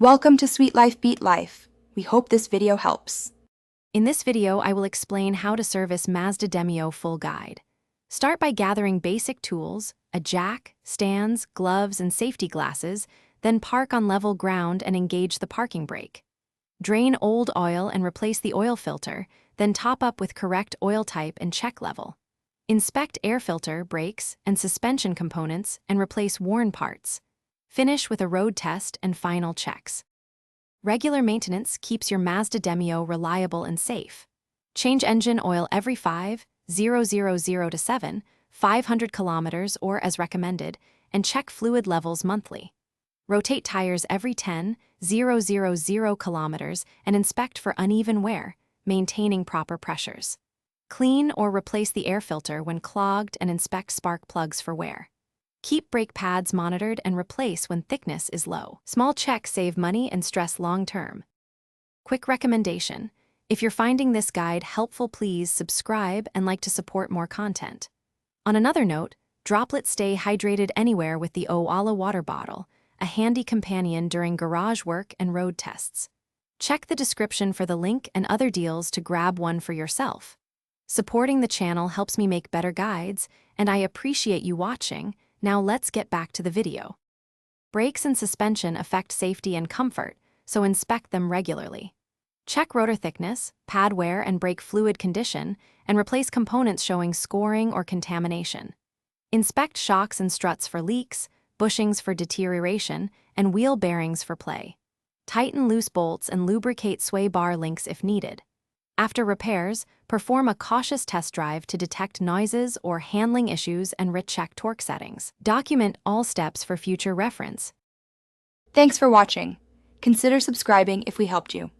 Welcome to Sweet Life Beat Life. We hope this video helps. In this video, I will explain how to service Mazda Demio full guide. Start by gathering basic tools, a jack, stands, gloves, and safety glasses, then park on level ground and engage the parking brake. Drain old oil and replace the oil filter, then top up with correct oil type and check level. Inspect air filter, brakes, and suspension components and replace worn parts. Finish with a road test and final checks. Regular maintenance keeps your Mazda Demio reliable and safe. Change engine oil every 5,000 to 7,500 kilometers or as recommended, and check fluid levels monthly. Rotate tires every 10,000 kilometers and inspect for uneven wear, maintaining proper pressures. Clean or replace the air filter when clogged and inspect spark plugs for wear. Keep brake pads monitored and replace when thickness is low. Small checks save money and stress long-term. Quick recommendation: if you're finding this guide helpful, please subscribe and like to support more content. On another note, droplets stay hydrated anywhere with the Owala water bottle, a handy companion during garage work and road tests. Check the description for the link and other deals to grab one for yourself. Supporting the channel helps me make better guides, and I appreciate you watching. Now let's get back to the video. Brakes and suspension affect safety and comfort, so inspect them regularly. Check rotor thickness, pad wear, and brake fluid condition, and replace components showing scoring or contamination. Inspect shocks and struts for leaks, bushings for deterioration, and wheel bearings for play. Tighten loose bolts and lubricate sway bar links if needed. After repairs, perform a cautious test drive to detect noises or handling issues and recheck torque settings. Document all steps for future reference. Thanks for watching. Consider subscribing if we helped you.